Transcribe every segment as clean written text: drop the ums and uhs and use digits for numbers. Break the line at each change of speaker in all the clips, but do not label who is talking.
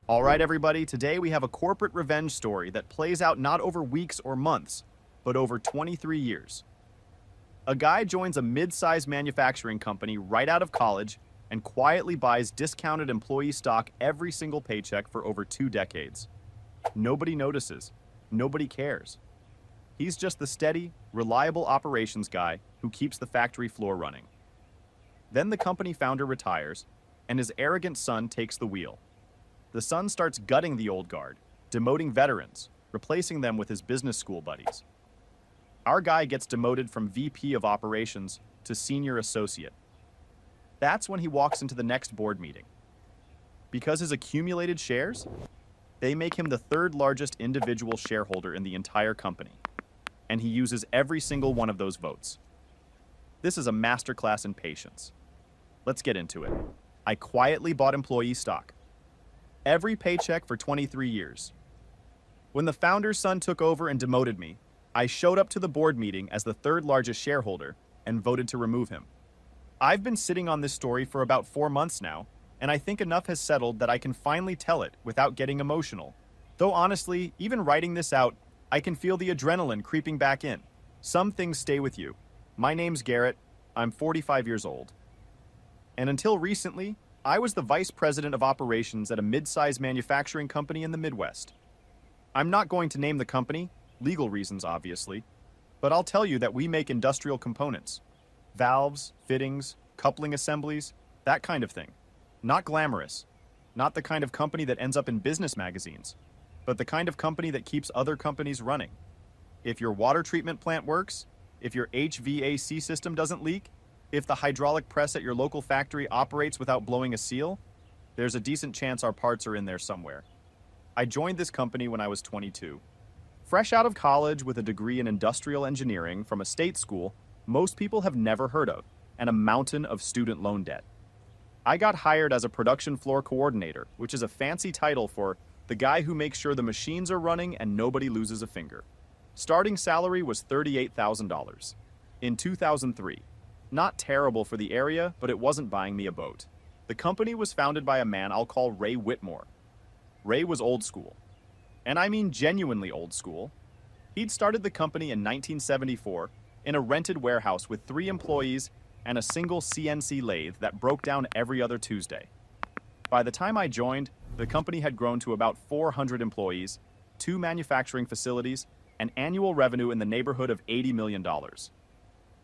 All right, everybody, today we have a corporate revenge story that plays out not over weeks or months, but over 23 years. A guy joins a mid-sized manufacturing company right out of college and quietly buys discounted employee stock every single paycheck for over 2 decades. Nobody notices. Nobody cares. He's just the steady, reliable operations guy who keeps the factory floor running. Then the company founder retires, and his arrogant son takes the wheel. The son starts gutting the old guard, demoting veterans, replacing them with his business school buddies. Our guy gets demoted from VP of operations to senior associate. That's when he walks into the next board meeting. Because his accumulated shares, they make him the third largest individual shareholder in the entire company, and he uses every single one of those votes. This is a masterclass in patience. Let's get into it. I quietly bought employee stock. Every paycheck for 23 years. When the founder's son took over and demoted me, I showed up to the board meeting as the third largest shareholder and voted to remove him. I've been sitting on this story for about 4 months now, and I think enough has settled that I can finally tell it without getting emotional. Though honestly, even writing this out, I can feel the adrenaline creeping back in. Some things stay with you. My name's Garrett. I'm 45 years old. And until recently, I was the vice president of operations at a mid-sized manufacturing company in the Midwest. I'm not going to name the company, legal reasons obviously, but I'll tell you that we make industrial components. Valves, fittings, coupling assemblies, that kind of thing. Not glamorous. Not the kind of company that ends up in business magazines, but the kind of company that keeps other companies running. If your water treatment plant works, if your HVAC system doesn't leak, if the hydraulic press at your local factory operates without blowing a seal, there's a decent chance our parts are in there somewhere. I joined this company when I was 22. Fresh out of college with a degree in industrial engineering from a state school most people have never heard of, and a mountain of student loan debt. I got hired as a production floor coordinator, which is a fancy title for the guy who makes sure the machines are running and nobody loses a finger. Starting salary was $38,000. In 2003. Not terrible for the area, but it wasn't buying me a boat. The company was founded by a man I'll call Ray Whitmore. Ray was old school. And I mean genuinely old school. He'd started the company in 1974 in a rented warehouse with 3 employees and a single CNC lathe that broke down every other Tuesday. By the time I joined, the company had grown to about 400 employees, 2 manufacturing facilities, and annual revenue in the neighborhood of $80 million.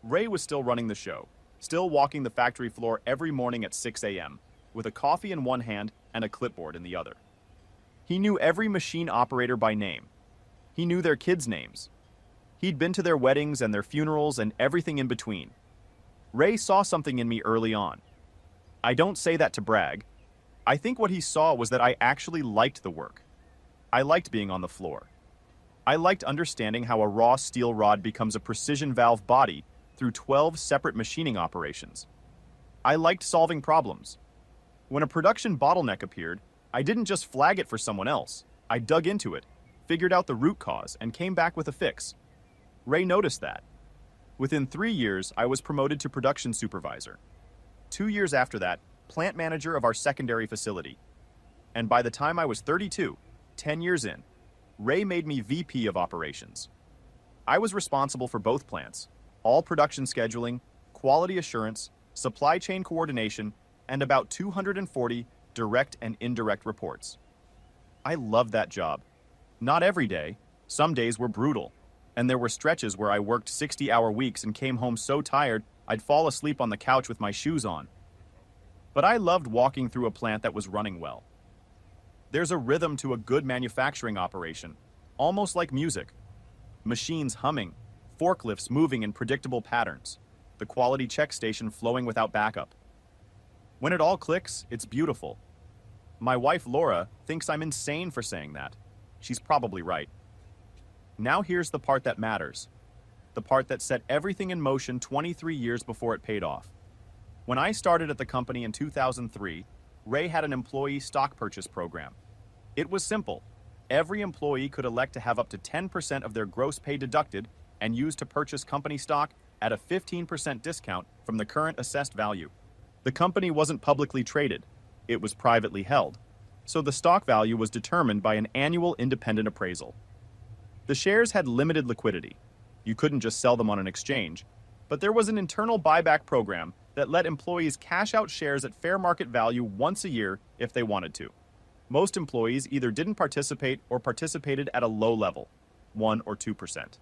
Ray was still running the show, still walking the factory floor every morning at 6 a.m., with a coffee in one hand and a clipboard in the other. He knew every machine operator by name. He knew their kids' names. He'd been to their weddings and their funerals and everything in between. Ray saw something in me early on. I don't say that to brag. I think what he saw was that I actually liked the work. I liked being on the floor. I liked understanding how a raw steel rod becomes a precision valve body through 12 separate machining operations. I liked solving problems. When a production bottleneck appeared, I didn't just flag it for someone else. I dug into it, figured out the root cause, and came back with a fix. Ray noticed that. Within 3 years, I was promoted to production supervisor. 2 years after that, plant manager of our secondary facility. And by the time I was 32, 10 years in, Ray made me VP of operations. I was responsible for both plants, all production scheduling, quality assurance, supply chain coordination, and about 240 direct and indirect reports. I loved that job. Not every day. Some days were brutal, and there were stretches where I worked 60-hour weeks and came home so tired I'd fall asleep on the couch with my shoes on. But I loved walking through a plant that was running well. There's a rhythm to a good manufacturing operation, almost like music. Machines humming, forklifts moving in predictable patterns, the quality check station flowing without backup. When it all clicks, it's beautiful. My wife Laura thinks I'm insane for saying that. She's probably right. Now here's the part that matters. The part that set everything in motion 23 years before it paid off. When I started at the company in 2003, Ray had an employee stock purchase program. It was simple. Every employee could elect to have up to 10% of their gross pay deducted and used to purchase company stock at a 15% discount from the current assessed value. The company wasn't publicly traded. It was privately held. so the stock value was determined by an annual independent appraisal. The shares had limited liquidity. You couldn't just sell them on an exchange, but there was an internal buyback program that let employees cash out shares at fair market value once a year if they wanted to. Most employees either didn't participate or participated at a low level, 1 or 2%.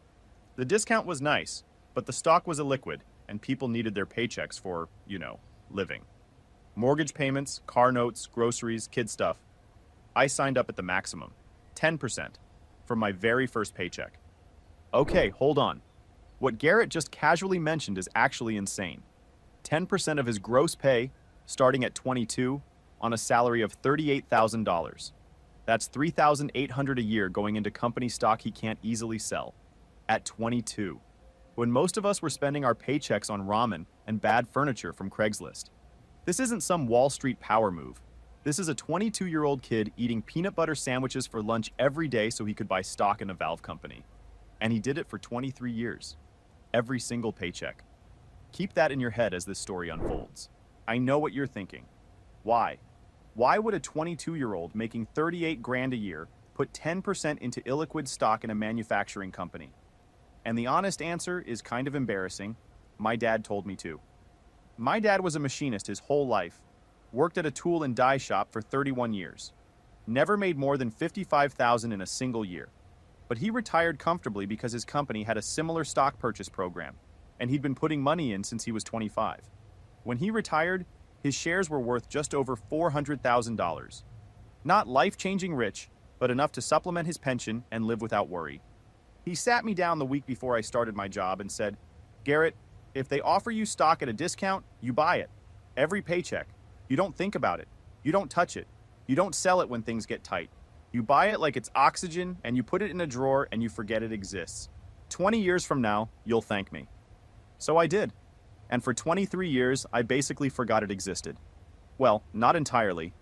The discount was nice, but the stock was illiquid, and people needed their paychecks for, living. Mortgage payments, car notes, groceries, kid stuff. I signed up at the maximum, 10%, from my very first paycheck. Okay, hold on. What Garrett just casually mentioned is actually insane. 10% of his gross pay, starting at 22, on a salary of $38,000. That's $3,800 a year going into company stock he can't easily sell. At 22. When most of us were spending our paychecks on ramen and bad furniture from Craigslist. This isn't some Wall Street power move. This is a 22-year-old kid eating peanut butter sandwiches for lunch every day so he could buy stock in a valve company. And he did it for 23 years. Every single paycheck. Keep that in your head as this story unfolds. I know what you're thinking. Why? Why would a 22-year-old making 38 grand a year put 10% into illiquid stock in a manufacturing company? And the honest answer is kind of embarrassing. My dad told me to. My dad was a machinist his whole life, worked at a tool and die shop for 31 years. Never made more than $55,000 in a single year. But he retired comfortably because his company had a similar stock purchase program, and he'd been putting money in since he was 25. When he retired, his shares were worth just over $400,000. Not life-changing rich, but enough to supplement his pension and live without worry. He sat me down the week before I started my job and said, "Garrett, if they offer you stock at a discount, you buy it. Every paycheck. You don't think about it. You don't touch it. You don't sell it when things get tight. You buy it like it's oxygen and you put it in a drawer and you forget it exists. 20 years from now, you'll thank me." So I did. And for 23 years, I basically forgot it existed. Well, not entirely.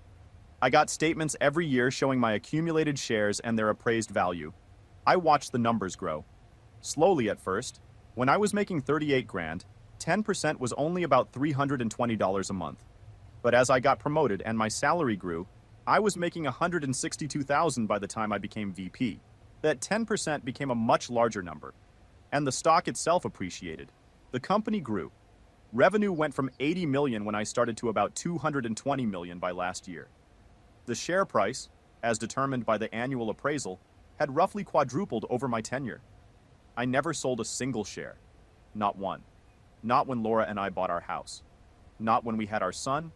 I got statements every year showing my accumulated shares and their appraised value. I watched the numbers grow. Slowly at first. When I was making 38 grand, 10% was only about $320 a month. But as I got promoted and my salary grew, I was making $162,000 by the time I became VP. That 10% became a much larger number. And the stock itself appreciated. The company grew. Revenue went from 80 million when I started to about 220 million by last year. The share price, as determined by the annual appraisal, had roughly quadrupled over my tenure. I never sold a single share. Not one. Not when Laura and I bought our house. Not when we had our son.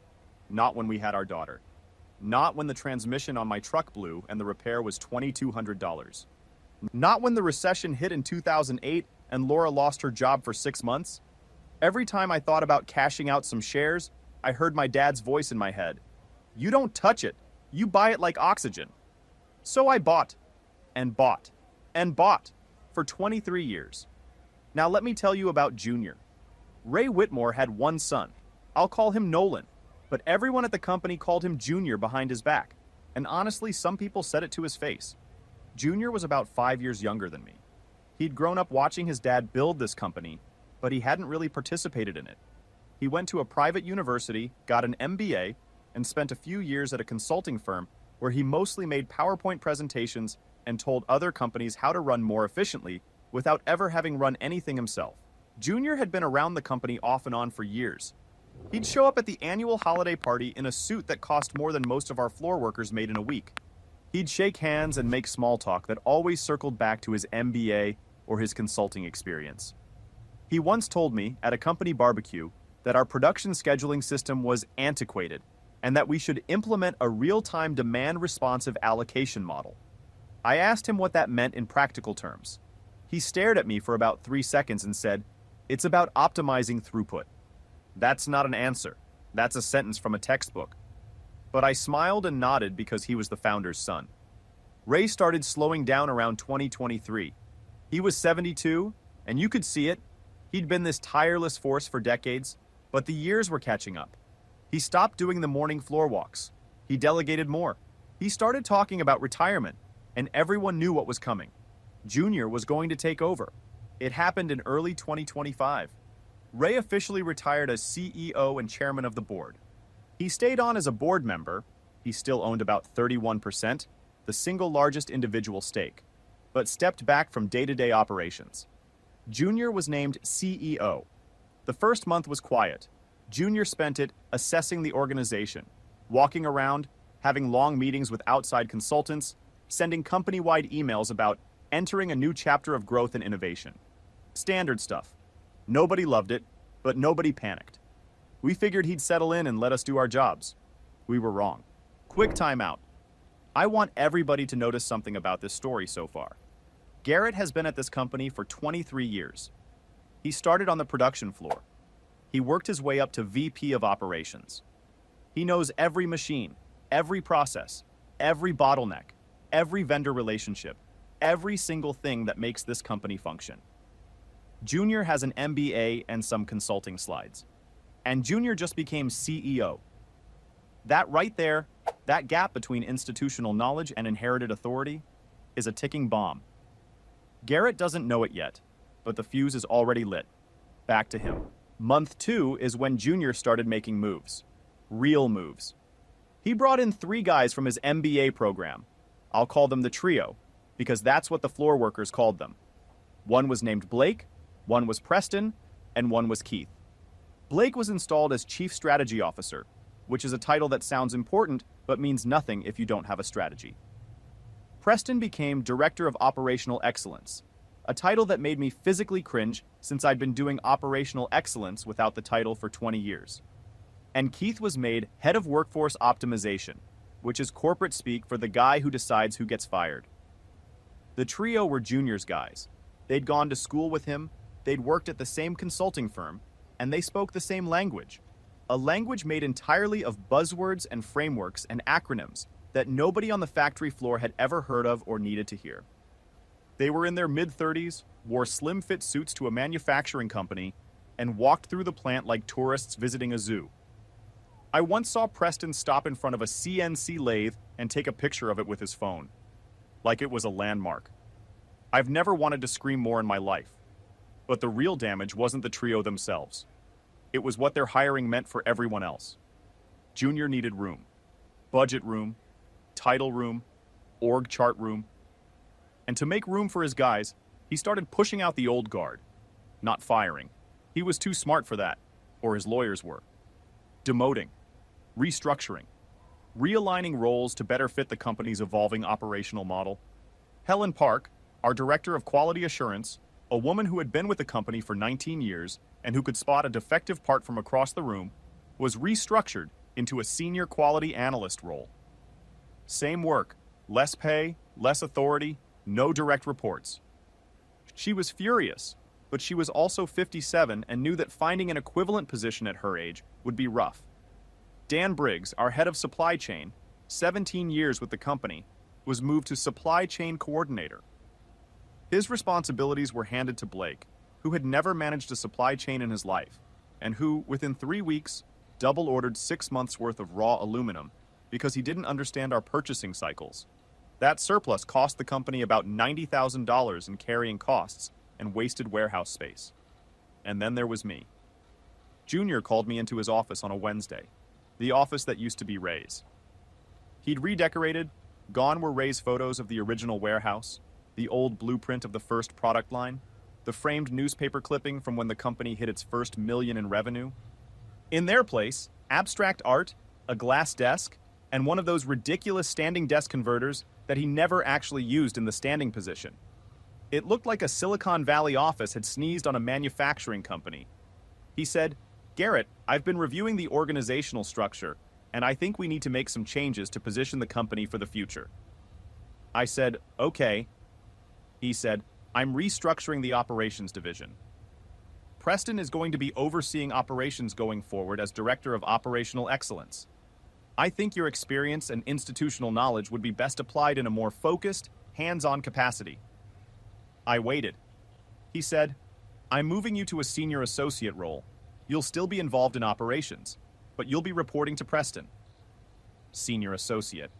Not when we had our daughter. Not when the transmission on my truck blew and the repair was $2,200. Not when the recession hit in 2008 and Laura lost her job for 6 months. Every time I thought about cashing out some shares, I heard my dad's voice in my head. "You don't touch it. You buy it like oxygen." So I bought, and bought, and bought for 23 years. Now let me tell you about Junior. Ray Whitmore had one son. I'll call him Nolan, but everyone at the company called him Junior behind his back. And honestly, some people said it to his face. Junior was about 5 years younger than me. He'd grown up watching his dad build this company, but he hadn't really participated in it. He went to a private university, got an MBA, and spent a few years at a consulting firm where he mostly made PowerPoint presentations and told other companies how to run more efficiently without ever having run anything himself. Junior had been around the company off and on for years. He'd show up at the annual holiday party in a suit that cost more than most of our floor workers made in a week. He'd shake hands and make small talk that always circled back to his MBA or his consulting experience. He once told me at a company barbecue that our production scheduling system was antiquated and that we should implement a real-time demand-responsive allocation model. I asked him what that meant in practical terms. He stared at me for about 3 seconds and said, "It's about optimizing throughput." That's not an answer. That's a sentence from a textbook. But I smiled and nodded because he was the founder's son. Ray started slowing down around 2023. He was 72, and you could see it. He'd been this tireless force for decades, but the years were catching up. He stopped doing the morning floor walks. He delegated more. He started talking about retirement, and everyone knew what was coming. Junior was going to take over. It happened in early 2025. Ray officially retired as CEO and chairman of the board. He stayed on as a board member, He still owned about 31%, the single largest individual stake, but stepped back from day-to-day operations. Junior was named CEO. The first month was quiet. Junior spent it assessing the organization, walking around, having long meetings with outside consultants, sending company-wide emails about entering a new chapter of growth and innovation. Standard stuff. Nobody loved it, but nobody panicked. We figured he'd settle in and let us do our jobs. We were wrong. Quick timeout. I want everybody to notice something about this story so far. Garrett has been at this company for 23 years. He started on the production floor. He worked his way up to VP of operations. He knows every machine, every process, every bottleneck, every vendor relationship, every single thing that makes this company function. Junior has an MBA and some consulting slides. And Junior just became CEO. That right there, that gap between institutional knowledge and inherited authority, is a ticking bomb. Garrett doesn't know it yet, but the fuse is already lit. Back to him. Month 2 is when Junior started making moves. Real moves. He brought in 3 guys from his MBA program. I'll call them the trio, because that's what the floor workers called them. One was named Blake, one was Preston, and one was Keith. Blake was installed as Chief Strategy Officer, which is a title that sounds important but means nothing if you don't have a strategy. Preston became Director of Operational Excellence, a title that made me physically cringe since I'd been doing operational excellence without the title for 20 years. And Keith was made Head of Workforce Optimization, which is corporate speak for the guy who decides who gets fired. The trio were Junior's guys. They'd gone to school with him, they'd worked at the same consulting firm, and they spoke the same language. A language made entirely of buzzwords and frameworks and acronyms that nobody on the factory floor had ever heard of or needed to hear. They were in their mid-30s, wore slim-fit suits to a manufacturing company, and walked through the plant like tourists visiting a zoo. I once saw Preston stop in front of a CNC lathe and take a picture of it with his phone, like it was a landmark. I've never wanted to scream more in my life. But the real damage wasn't the trio themselves. It was what their hiring meant for everyone else. Junior needed room. Budget room, title room, org chart room. And to make room for his guys, he started pushing out the old guard. Not firing. He was too smart for that, or his lawyers were. Demoting, restructuring, realigning roles to better fit the company's evolving operational model. Helen Park, our Director of Quality Assurance, a woman who had been with the company for 19 years and who could spot a defective part from across the room, was restructured into a senior quality analyst role. Same work, less pay, less authority, no direct reports. She was furious, but she was also 57 and knew that finding an equivalent position at her age would be rough. Dan Briggs, our head of supply chain, 17 years with the company, was moved to supply chain coordinator. His responsibilities were handed to Blake, who had never managed a supply chain in his life, and who, within 3 weeks, double-ordered 6 months' worth of raw aluminum because he didn't understand our purchasing cycles. That surplus cost the company about $90,000 in carrying costs and wasted warehouse space. And then there was me. Junior called me into his office on a Wednesday, the office that used to be Ray's. He'd redecorated. Gone were Ray's photos of the original warehouse, the old blueprint of the first product line, the framed newspaper clipping from when the company hit its first $1 million in revenue. In their place, abstract art, a glass desk, and one of those ridiculous standing desk converters that he never actually used in the standing position. It looked like a Silicon Valley office had sneezed on a manufacturing company. He said, "Garrett, I've been reviewing the organizational structure, and I think we need to make some changes to position the company for the future." I said, "Okay." He said, "I'm restructuring the operations division. Preston is going to be overseeing operations going forward as Director of Operational Excellence. I think your experience and institutional knowledge would be best applied in a more focused, hands-on capacity." I waited. He said, "I'm moving you to a senior associate role. You'll still be involved in operations, but you'll be reporting to Preston." Senior associate.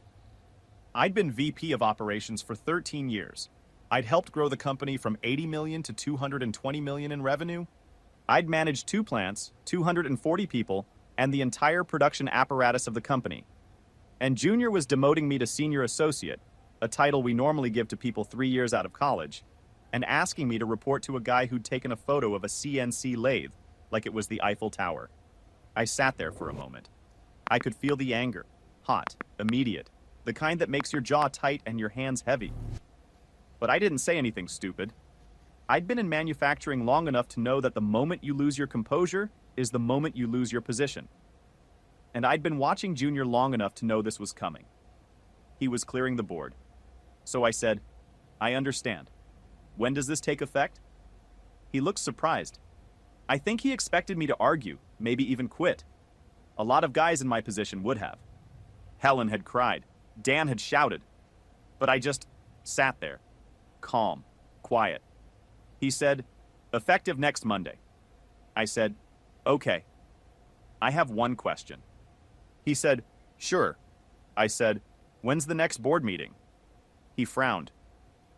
I'd been VP of operations for 13 years. I'd helped grow the company from 80 million to 220 million in revenue. I'd managed 2 plants, 240 people, and the entire production apparatus of the company. And Junior was demoting me to senior associate, a title we normally give to people 3 years out of college, and asking me to report to a guy who'd taken a photo of a CNC lathe like it was the Eiffel Tower. I sat there for a moment. I could feel the anger, hot, immediate, the kind that makes your jaw tight and your hands heavy. But I didn't say anything stupid. I'd been in manufacturing long enough to know that the moment you lose your composure is the moment you lose your position. And I'd been watching Junior long enough to know this was coming. He was clearing the board. So I said, "I understand. When does this take effect?" He looked surprised. I think he expected me to argue, maybe even quit. A lot of guys in my position would have. Helen had cried. Dan had shouted. But I just sat there, calm, quiet. He said, "Effective next Monday." I said, "Okay. I have one question." He said, "Sure." I said, "When's the next board meeting?" He frowned.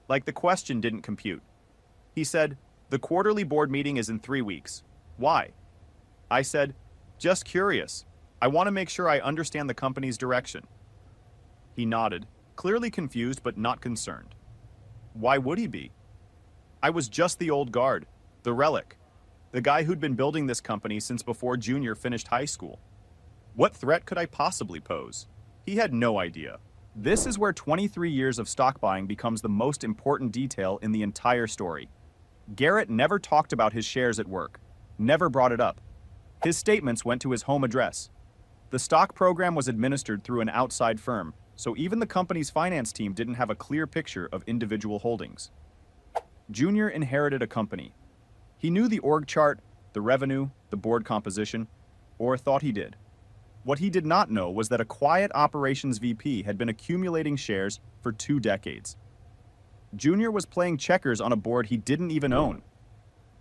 Like the question didn't compute. He said, "The quarterly board meeting is in 3 weeks. Why?" I said, "Just curious. I want to make sure I understand the company's direction." He nodded, clearly confused but not concerned. Why would he be? I was just the old guard, the relic, the guy who'd been building this company since before Junior finished high school. What threat could I possibly pose? He had no idea. This is where 23 years of stock buying becomes the most important detail in the entire story. Garrett never talked about his shares at work, never brought it up. His statements went to his home address. The stock program was administered through an outside firm, so even the company's finance team didn't have a clear picture of individual holdings. Junior inherited a company. He knew the org chart, the revenue, the board composition, or thought he did. What he did not know was that a quiet operations VP had been accumulating shares for 2 decades. Junior was playing checkers on a board he didn't even own.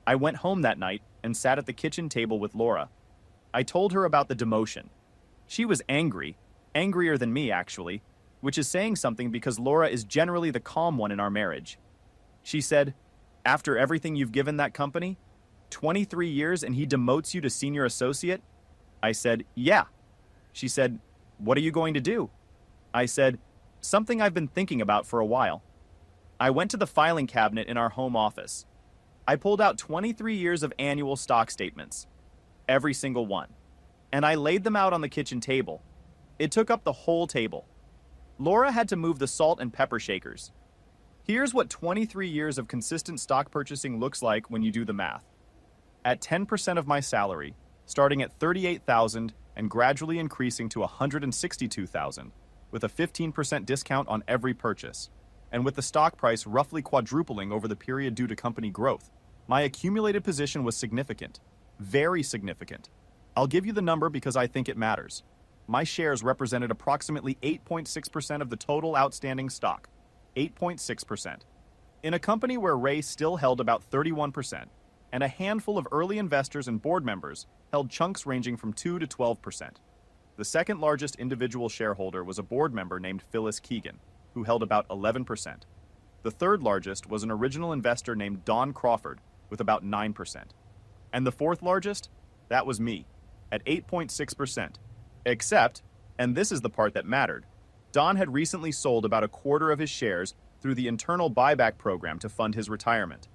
I went home that night and sat at the kitchen table with Laura. I told her about the demotion. She was angry, angrier than me actually, which is saying something because Laura is generally the calm one in our marriage. She said, "After everything you've given that company, 23 years and he demotes you to senior associate?" I said, "Yeah." She said, "What are you going to do?" I said, "Something I've been thinking about for a while." I went to the filing cabinet in our home office. I pulled out 23 years of annual stock statements, every single one, and I laid them out on the kitchen table. It took up the whole table. Laura had to move the salt and pepper shakers. Here's what 23 years of consistent stock purchasing looks like when you do the math. At 10% of my salary, starting at $38,000 and gradually increasing to $162,000, with a 15% discount on every purchase, and with the stock price roughly quadrupling over the period due to company growth, my accumulated position was significant, very significant. I'll give you the number because I think it matters. My shares represented approximately 8.6% of the total outstanding stock, 8.6%. In a company where Ray still held about 31%, and a handful of early investors and board members held chunks ranging from 2 to 12%. The second largest individual shareholder was a board member named Phyllis Keegan, who held about 11%. The third largest was an original investor named Don Crawford, with about 9%. And the fourth largest? That was me, at 8.6%. Except, and this is the part that mattered, Don had recently sold about a quarter of his shares through the internal buyback program to fund his retirement.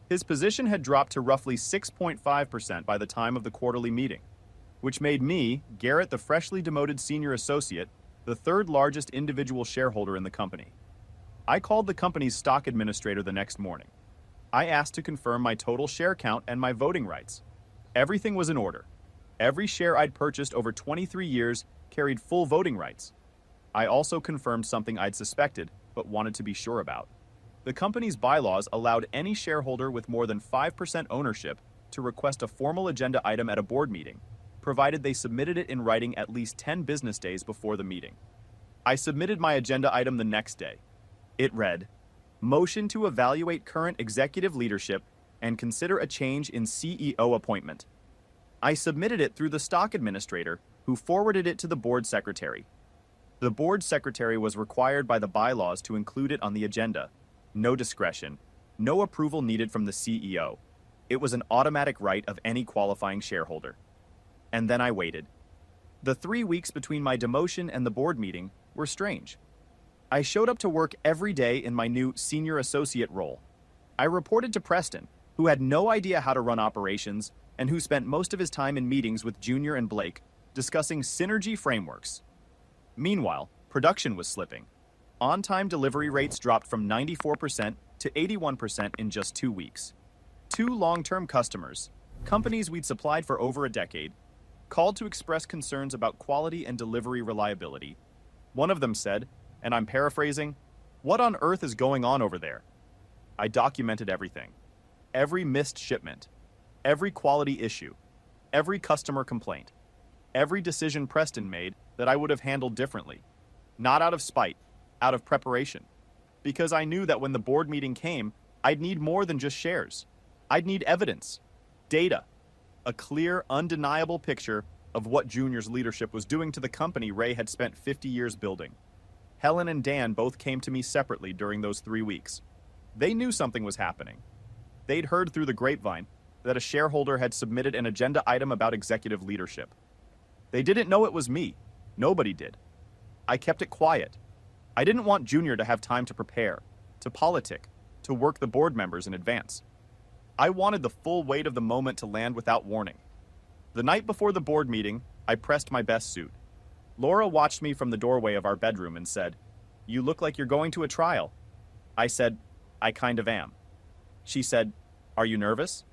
His position had dropped to roughly 6.5% by the time of the quarterly meeting, which made me, Garrett the freshly demoted senior associate, the third largest individual shareholder in the company. I called the company's stock administrator the next morning. I asked to confirm my total share count and my voting rights. Everything was in order. Every share I'd purchased over 23 years carried full voting rights. I also confirmed something I'd suspected, but wanted to be sure about. The company's bylaws allowed any shareholder with more than 5% ownership to request a formal agenda item at a board meeting, provided they submitted it in writing at least 10 business days before the meeting. I submitted my agenda item the next day. It read, "Motion to evaluate current executive leadership and consider a change in CEO appointment." I submitted it through the stock administrator, who forwarded it to the board secretary. The board secretary was required by the bylaws to include it on the agenda. No discretion, no approval needed from the CEO. It was an automatic right of any qualifying shareholder. And then I waited. The 3 weeks between my demotion and the board meeting were strange. I showed up to work every day in my new senior associate role. I reported to Preston, who had no idea how to run operations and who spent most of his time in meetings with Junior and Blake discussing synergy frameworks. Meanwhile, production was slipping. On-time delivery rates dropped from 94% to 81% in just 2 weeks. 2 long-term customers, companies we'd supplied for over a decade, called to express concerns about quality and delivery reliability. One of them said, and I'm paraphrasing, "What on earth is going on over there?" I documented everything. Every missed shipment, every quality issue, every customer complaint, every decision Preston made that I would have handled differently. Not out of spite, out of preparation. Because I knew that when the board meeting came, I'd need more than just shares. I'd need evidence, data, a clear, undeniable picture of what Junior's leadership was doing to the company Ray had spent 50 years building. Helen and Dan both came to me separately during those 3 weeks. They knew something was happening. They'd heard through the grapevine that a shareholder had submitted an agenda item about executive leadership. They didn't know it was me. Nobody did. I kept it quiet. I didn't want Junior to have time to prepare, to politic, to work the board members in advance. I wanted the full weight of the moment to land without warning. The night before the board meeting, I pressed my best suit. Laura watched me from the doorway of our bedroom and said, "You look like you're going to a trial." I said, "I kind of am." She said, "Are you nervous?"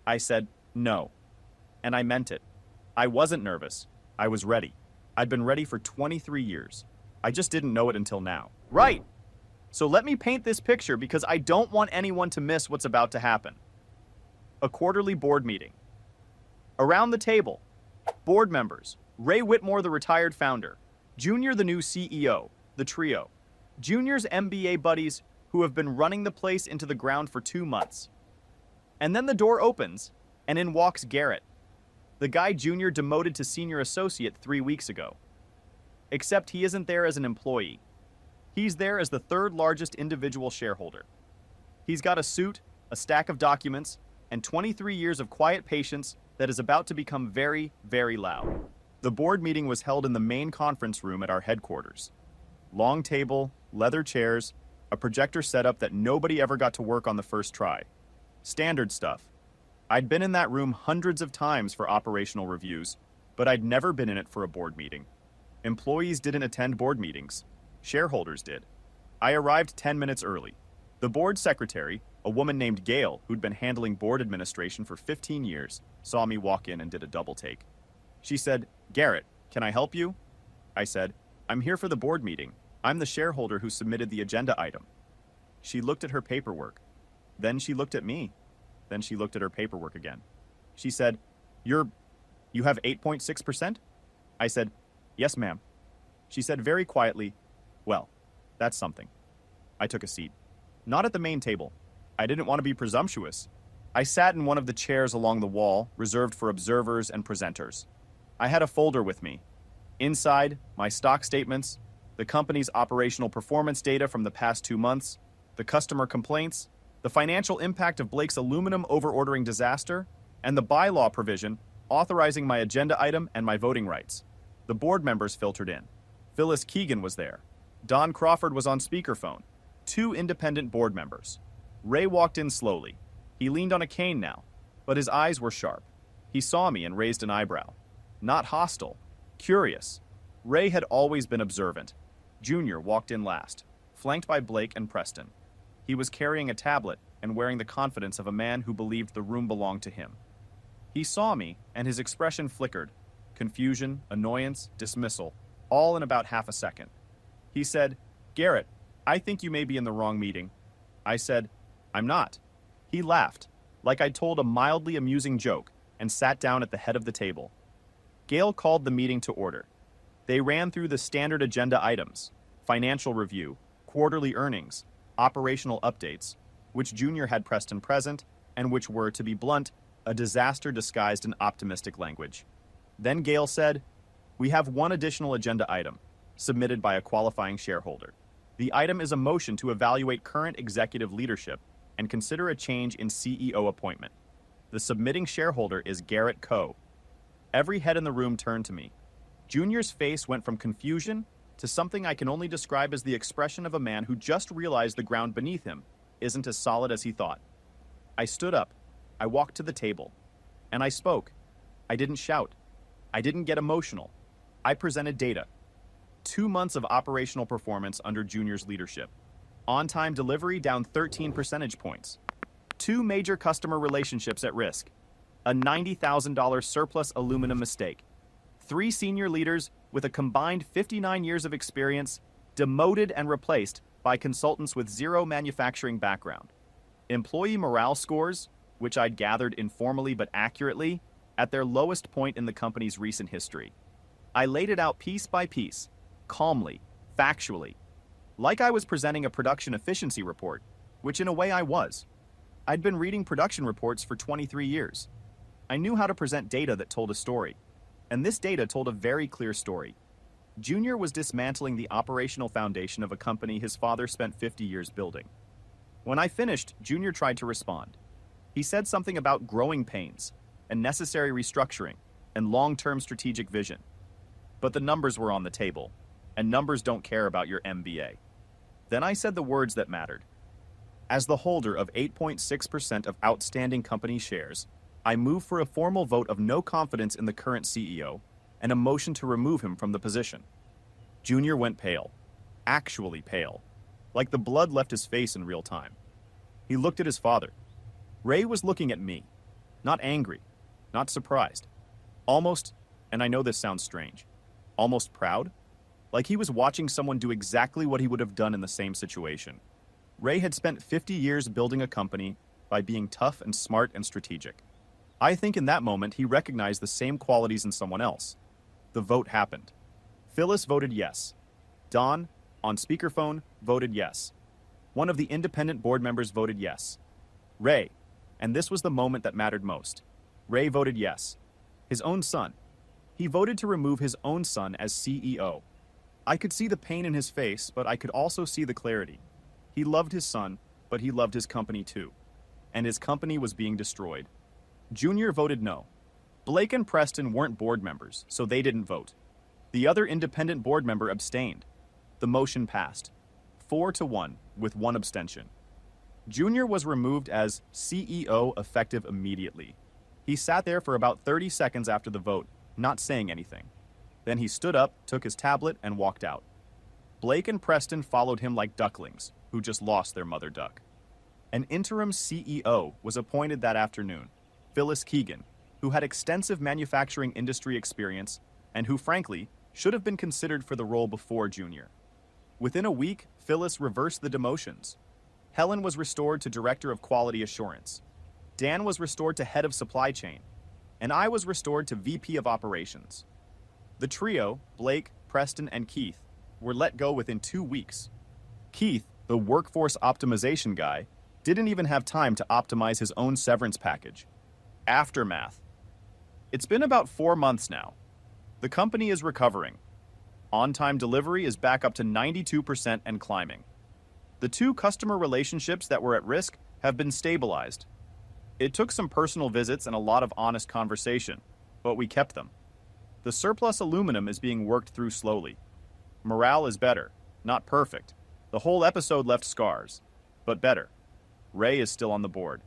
I said, "No." And I meant it. I wasn't nervous. I was ready. I'd been ready for 23 years. I just didn't know it until now. Right. So let me paint this picture because I don't want anyone to miss what's about to happen. A quarterly board meeting. Around the table, board members, Ray Whitmore, the retired founder, Junior, the new CEO, the trio, Junior's MBA buddies who have been running the place into the ground for 2 months. And then the door opens, and in walks Garrett, the guy Junior demoted to senior associate 3 weeks ago. Except he isn't there as an employee. He's there as the 3rd largest individual shareholder. He's got a suit, a stack of documents, and 23 years of quiet patience that is about to become very, very loud. The board meeting was held in the main conference room at our headquarters. Long table, leather chairs, a projector setup that nobody ever got to work on the first try. Standard stuff. I'd been in that room hundreds of times for operational reviews, but I'd never been in it for a board meeting. Employees didn't attend board meetings. Shareholders did. I arrived 10 minutes early. The board secretary, a woman named Gail, who'd been handling board administration for 15 years, saw me walk in and did a double take. She said, "Garrett, can I help you?" I said, "I'm here for the board meeting. I'm the shareholder who submitted the agenda item." She looked at her paperwork. Then she looked at me. Then she looked at her paperwork again. She said, You have 8.6%? I said, "Yes, ma'am." She said very quietly, "Well, that's something." I took a seat. Not at the main table. I didn't want to be presumptuous. I sat in one of the chairs along the wall, reserved for observers and presenters. I had a folder with me. Inside, my stock statements, the company's operational performance data from the past 2 months, the customer complaints, the financial impact of Blake's aluminum overordering disaster, and the bylaw provision authorizing my agenda item and my voting rights. The board members filtered in. Phyllis Keegan was there. Don Crawford was on speakerphone. 2 independent board members. Ray walked in slowly. He leaned on a cane now, but his eyes were sharp. He saw me and raised an eyebrow. Not hostile, curious. Ray had always been observant. Junior walked in last, flanked by Blake and Preston. He was carrying a tablet and wearing the confidence of a man who believed the room belonged to him. He saw me, and his expression flickered. Confusion, annoyance, dismissal, all in about half a second. He said, "Garrett, I think you may be in the wrong meeting." I said, "I'm not." He laughed, like I'd told a mildly amusing joke, and sat down at the head of the table. Gail called the meeting to order. They ran through the standard agenda items, financial review, quarterly earnings, operational updates, which Junior had Preston present, and which were, to be blunt, a disaster disguised in optimistic language. Then Gail said, "We have one additional agenda item, submitted by a qualifying shareholder. The item is a motion to evaluate current executive leadership and consider a change in CEO appointment. The submitting shareholder is Garrett Coe." Every head in the room turned to me. Junior's face went from confusion to something I can only describe as the expression of a man who just realized the ground beneath him isn't as solid as he thought. I stood up, I walked to the table, and I spoke. I didn't shout. I didn't get emotional. I presented data. 2 months of operational performance under Junior's leadership. On-time delivery down 13 percentage points. 2 major customer relationships at risk. A $90,000 surplus aluminum mistake. 3 senior leaders with a combined 59 years of experience demoted and replaced by consultants with 0 manufacturing background. Employee morale scores, which I'd gathered informally but accurately, at their lowest point in the company's recent history. I laid it out piece by piece, calmly, factually, like I was presenting a production efficiency report, which in a way I was. I'd been reading production reports for 23 years. I knew how to present data that told a story, and this data told a very clear story. Junior was dismantling the operational foundation of a company his father spent 50 years building. When I finished, Junior tried to respond. He said something about growing pains, and necessary restructuring, and long-term strategic vision. But the numbers were on the table, and numbers don't care about your MBA. Then I said the words that mattered. As the holder of 8.6% of outstanding company shares, I move for a formal vote of no confidence in the current CEO and a motion to remove him from the position. Junior went pale, actually pale, like the blood left his face in real time. He looked at his father. Ray was looking at me, not angry, not surprised, almost, and I know this sounds strange, almost proud, like he was watching someone do exactly what he would have done in the same situation. Ray had spent 50 years building a company by being tough and smart and strategic. I think in that moment he recognized the same qualities in someone else. The vote happened. Phyllis voted yes. Don, on speakerphone, voted yes. One of the independent board members voted yes. Ray, and this was the moment that mattered most. Ray voted yes. His own son. He voted to remove his own son as CEO. I could see the pain in his face, but I could also see the clarity. He loved his son, but he loved his company too. And his company was being destroyed. Junior voted no. Blake and Preston weren't board members, so they didn't vote. The other independent board member abstained. The motion passed. 4-1, with 1 abstention. Junior was removed as CEO effective immediately. He sat there for about 30 seconds after the vote, not saying anything. Then he stood up, took his tablet, and walked out. Blake and Preston followed him like ducklings, who just lost their mother duck. An interim CEO was appointed that afternoon, Phyllis Keegan, who had extensive manufacturing industry experience and who, frankly, should have been considered for the role before Junior. Within a week, Phyllis reversed the demotions. Helen was restored to Director of Quality Assurance. Dan was restored to Head of Supply Chain. And I was restored to VP of Operations. The trio, Blake, Preston, and Keith, were let go within 2 weeks. Keith, the workforce optimization guy, didn't even have time to optimize his own severance package. Aftermath. It's been about 4 months now. The company is recovering. On-time delivery is back up to 92% and climbing. The 2 customer relationships that were at risk have been stabilized. It took some personal visits and a lot of honest conversation, but we kept them. The surplus aluminum is being worked through slowly. Morale is better, not perfect. The whole episode left scars, but better. Ray is still on the board.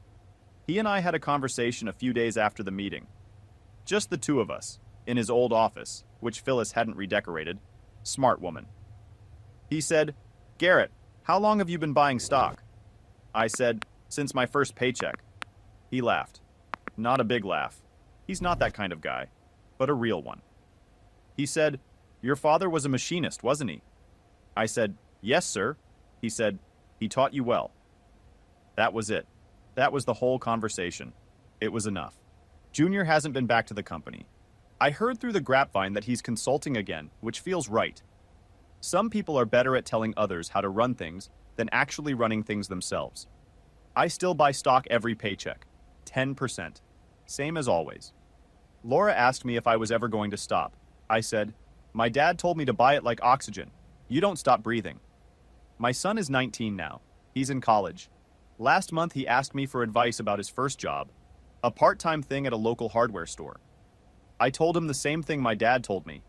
He and I had a conversation a few days after the meeting. Just the 2 of us, in his old office, which Phyllis hadn't redecorated. Smart woman. He said, "Garrett, how long have you been buying stock?" I said, "Since my first paycheck." He laughed. Not a big laugh. He's not that kind of guy, but a real one. He said, "Your father was a machinist, wasn't he?" I said, "Yes, sir." He said, "He taught you well." That was it. That was the whole conversation. It was enough. Junior hasn't been back to the company. I heard through the grapevine that he's consulting again, which feels right. Some people are better at telling others how to run things than actually running things themselves. I still buy stock every paycheck. 10%. Same as always. Laura asked me if I was ever going to stop. I said, "My dad told me to buy it like oxygen. You don't stop breathing." My son is 19 now. He's in college. Last month he asked me for advice about his first job, a part-time thing at a local hardware store. I told him the same thing my dad told me.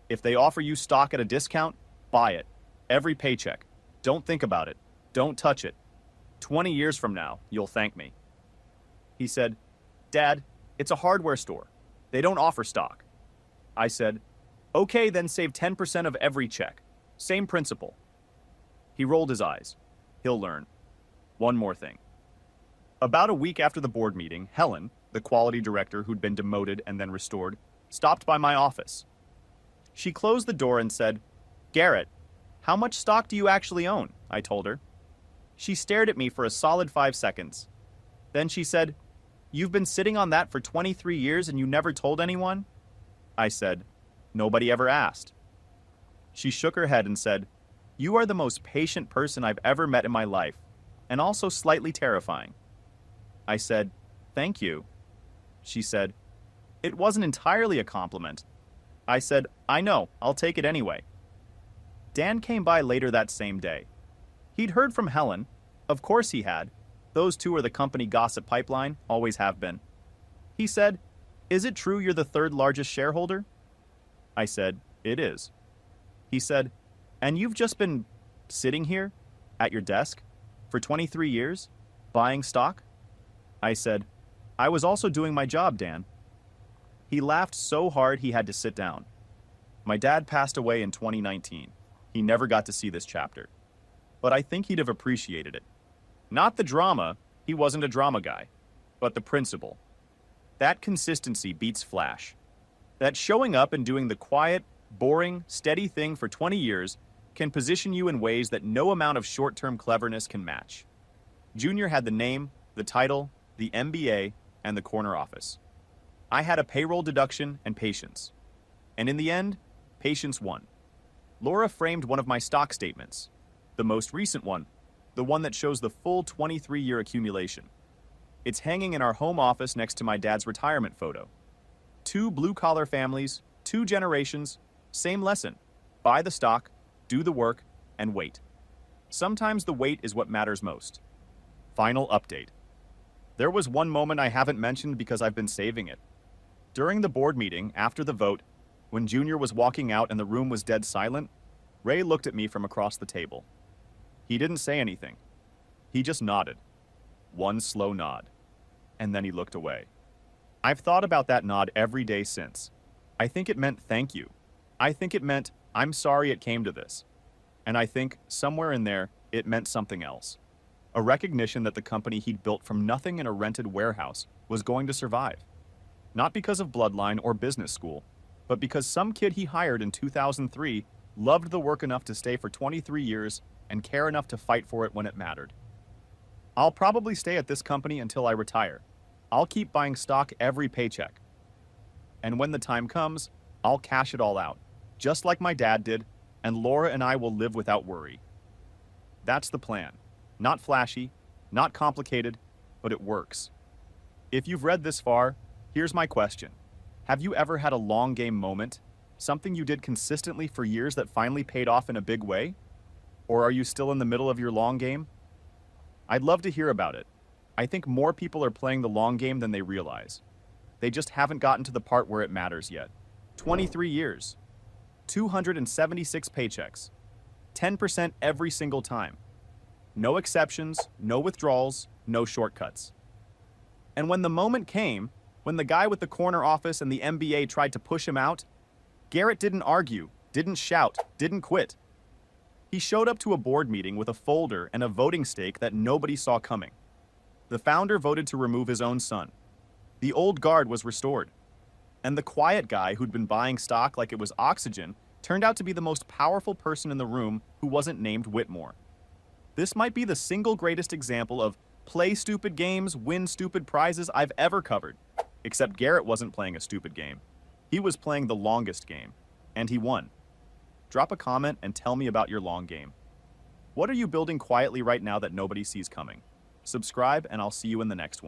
If they offer you stock at a discount, buy it. Every paycheck. Don't think about it. Don't touch it. 20 years from now, you'll thank me. He said, Dad, it's a hardware store. They don't offer stock. I said, okay, then save 10% of every check. Same principle. He rolled his eyes. He'll learn. One more thing. About a week after the board meeting, Helen, the quality director who'd been demoted and then restored, stopped by my office. She closed the door and said, Garrett, how much stock do you actually own? I told her. She stared at me for a solid 5 seconds. Then she said, You've been sitting on that for 23 years and you never told anyone? I said, Nobody ever asked. She shook her head and said, You are the most patient person I've ever met in my life, and also slightly terrifying. I said, Thank you. She said, It wasn't entirely a compliment. I said, I know, I'll take it anyway. Dan came by later that same day. He'd heard from Helen. Of course he had. Those two are the company gossip pipeline, always have been. He said, Is it true you're the third largest shareholder? I said, It is. He said, And you've just been sitting here at your desk for 23 years, buying stock? I said, I was also doing my job, Dan. He laughed so hard he had to sit down. My dad passed away in 2019. He never got to see this chapter. But I think he'd have appreciated it. Not the drama, he wasn't a drama guy, but the principle. That consistency beats flash. That showing up and doing the quiet, boring, steady thing for 20 years can position you in ways that no amount of short-term cleverness can match. Junior had the name, the title, the MBA, and the corner office. I had a payroll deduction and patience. And in the end, patience won. Laura framed one of my stock statements, the most recent one, the one that shows the full 23-year accumulation. It's hanging in our home office next to my dad's retirement photo. 2 blue-collar families, 2 generations, same lesson. Buy the stock, do the work, and wait. Sometimes the wait is what matters most. Final update. There was one moment I haven't mentioned because I've been saving it. During the board meeting, after the vote, when Junior was walking out and the room was dead silent, Ray looked at me from across the table. He didn't say anything. He just nodded. One slow nod. And then he looked away. I've thought about that nod every day since. I think it meant thank you. I think it meant I'm sorry it came to this. And I think, somewhere in there, it meant something else. A recognition that the company he'd built from nothing in a rented warehouse was going to survive. Not because of bloodline or business school, but because some kid he hired in 2003 loved the work enough to stay for 23 years and care enough to fight for it when it mattered. I'll probably stay at this company until I retire. I'll keep buying stock every paycheck. And when the time comes, I'll cash it all out, just like my dad did, and Laura and I will live without worry. That's the plan. Not flashy, not complicated, but it works. If you've read this far, here's my question. Have you ever had a long game moment? Something you did consistently for years that finally paid off in a big way? Or are you still in the middle of your long game? I'd love to hear about it. I think more people are playing the long game than they realize. They just haven't gotten to the part where it matters yet. 23 years. 276 paychecks. 10% every single time. No exceptions, no withdrawals, no shortcuts. And when the moment came, when the guy with the corner office and the MBA tried to push him out, Garrett didn't argue, didn't shout, didn't quit. He showed up to a board meeting with a folder and a voting stake that nobody saw coming. The founder voted to remove his own son. The old guard was restored. And the quiet guy who'd been buying stock like it was oxygen turned out to be the most powerful person in the room who wasn't named Whitmore. This might be the single greatest example of play stupid games, win stupid prizes I've ever covered. Except Garrett wasn't playing a stupid game. He was playing the longest game. And he won. Drop a comment and tell me about your long game. What are you building quietly right now that nobody sees coming? Subscribe and I'll see you in the next one.